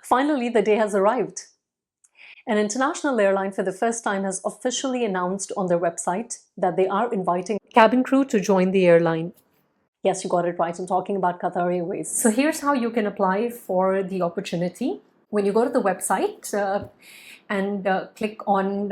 Finally, the day has arrived. An international airline for the first time has officially announced on their website that they are inviting cabin crew to join the airline. Yes, you got it right. I'm talking about Qatar Airways. So here's how you can apply for the opportunity. When you go to the website and click on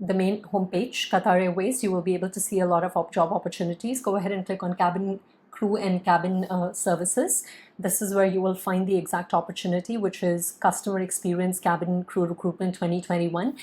the main homepage, Qatar Airways, you will be able to see a lot of job opportunities. Go ahead and click on cabin crew and cabin services. This is where you will find the exact opportunity, which is customer experience cabin crew recruitment 2021.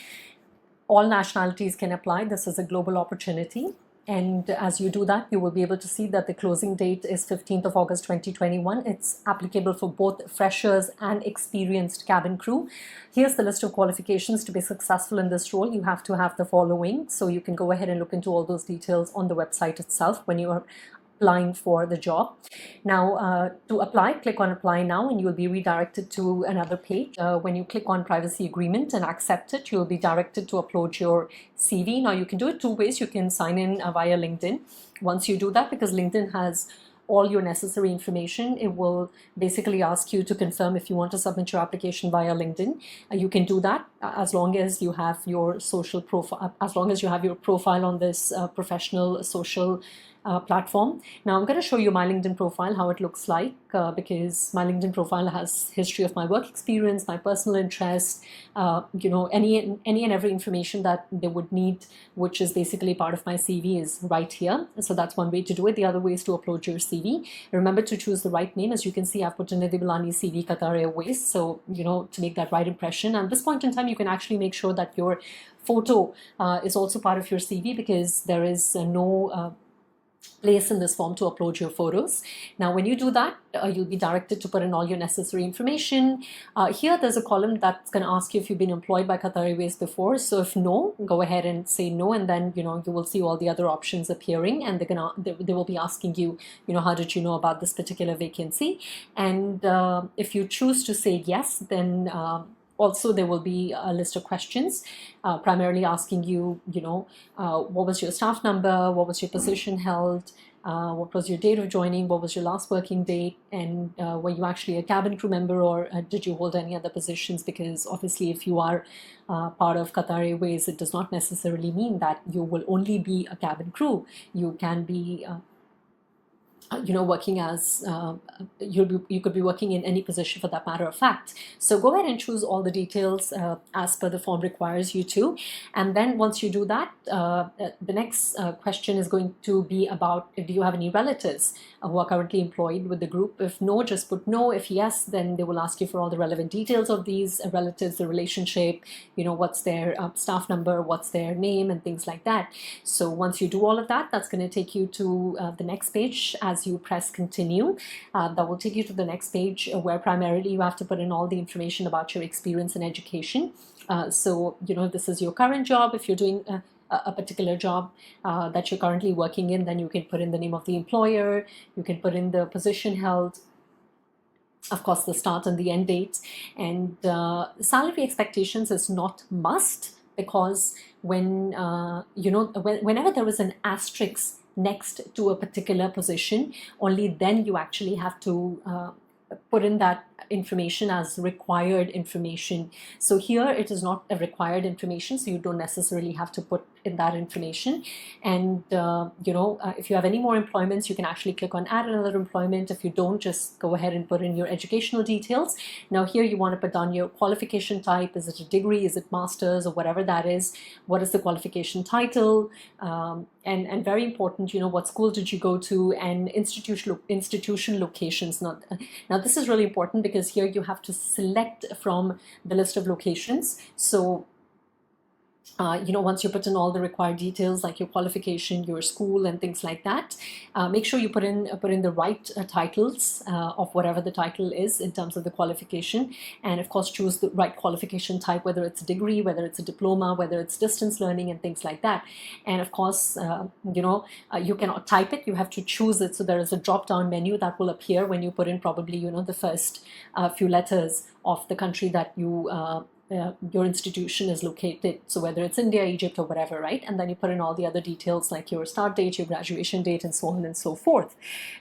All nationalities can apply. This is a global opportunity. And as you do that, you will be able to see that the closing date is 15th of August 2021. It's applicable for both freshers and experienced cabin crew. Here's the list of qualifications to be successful in this role. You have to have the following. So you can go ahead and look into all those details on the website itself when you are applying for the job. Now, to apply, click on apply now and you'll be redirected to another page. When you click on privacy agreement and accept it, you'll be directed to upload your CV. Now, you can do it two ways. You can sign in via LinkedIn. Once you do that, because LinkedIn has all your necessary information, it will basically ask you to confirm if you want to submit your application via LinkedIn. You can do that as long as you have your social profile, as long as you have your profile on this professional social platform. Now I'm going to show you my LinkedIn profile, how it looks like, because my LinkedIn profile has history of my work experience, my personal interest, any and every information that they would need, which is basically part of my CV, is right here. So that's one way to do it. The other way is to upload your CV. Remember to choose the right name. As you can see, I've put in Nidhi Belani CV Qatar Airways, so to make that right impression. And at this point in time, you can actually make sure that your photo is also part of your CV, because there is no place in this form to upload your photos. Now, when you do that, you'll be directed to put in all your necessary information. Here, there's a column that's going to ask you if you've been employed by Qatar Airways before. So if no, go ahead and say no, and then you will see all the other options appearing, and they will be asking you, how did you know about this particular vacancy? And if you choose to say yes, then also, there will be a list of questions, primarily asking you, what was your staff number, what was your position held, what was your date of joining, what was your last working date, and were you actually a cabin crew member, or did you hold any other positions? Because obviously, if you are part of Qatar Airways, it does not necessarily mean that you will only be a cabin crew. You can be working as you could be working in any position for that matter of fact. So go ahead and choose all the details as per the form requires you to. And then once you do that, the next question is going to be about, do you have any relatives who are currently employed with the group? If no, just put no. If yes, then they will ask you for all the relevant details of these relatives, the relationship, what's their staff number, what's their name, and things like that. So once you do all of that, that's going to take you to the next page. As you press continue, that will take you to the next page, where primarily you have to put in all the information about your experience and education. So this is your current job. If you're doing a particular job that you're currently working in, then you can put in the name of the employer, you can put in the position held, of course the start and the end date, and salary expectations is not must, because whenever there is an asterisk next to a particular position, only then you actually have to put in that information as required information. So here it is not a required information, so you don't necessarily have to put in that information. And if you have any more employments, you can actually click on add another employment. If you don't, just go ahead and put in your educational details. Now here you want to put down your qualification type. Is it a degree, is it master's, or whatever that is? What is the qualification title? And very important, what school did you go to, and institution locations. Now this is really important, because here you have to select from the list of locations. So once you put in all the required details like your qualification, your school, and things like that, make sure you put in the right titles of whatever the title is in terms of the qualification, and of course choose the right qualification type, whether it's a degree, whether it's a diploma, whether it's distance learning, and things like that. And of course, you cannot type it; you have to choose it. So there is a drop-down menu that will appear when you put in probably the first few letters of the country that your institution is located. So whether it's India, Egypt, or whatever, right? And then you put in all the other details like your start date, your graduation date, and so on and so forth.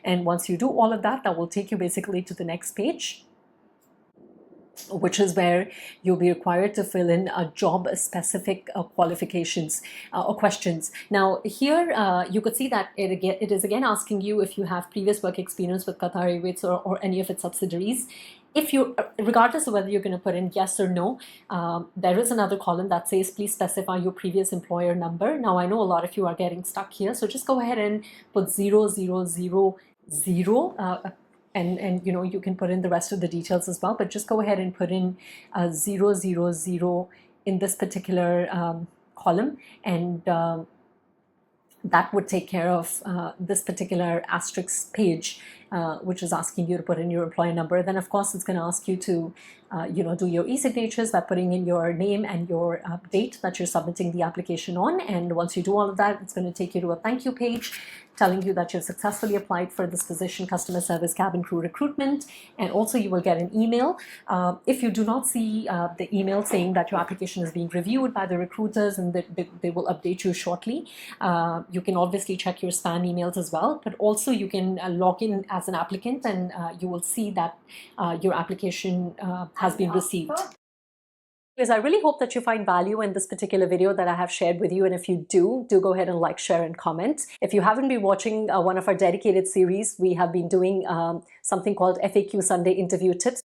And once you do all of that, that will take you basically to the next page. which is where you'll be required to fill in job-specific qualifications or questions. Now, here you could see that it is again asking you if you have previous work experience with Qatar Airways or any of its subsidiaries. If you, regardless of whether you're going to put in yes or no, there is another column that says please specify your previous employer number. Now, I know a lot of you are getting stuck here, so just go ahead and put 0000, and you know, you can put in the rest of the details as well, but just go ahead and put in 000 in this particular column, and that would take care of this particular asterisk page, which is asking you to put in your employer number. Then of course it's going to ask you to you know, do your e-signatures by putting in your name and your date that you're submitting the application on. And once you do all of that, it's going to take you to a thank you page telling you that you've successfully applied for this position, customer service cabin crew recruitment. And also you will get an email. If you do not see the email saying that your application is being reviewed by the recruiters and they will update you shortly, you can obviously check your spam emails as well, but also you can log in as an applicant, and you will see that your application has been received. I really hope that you find value in this particular video that I have shared with you, and if you do go ahead and like, share, and comment. If you haven't been watching one of our dedicated series, we have been doing something called FAQ Sunday Interview Tips.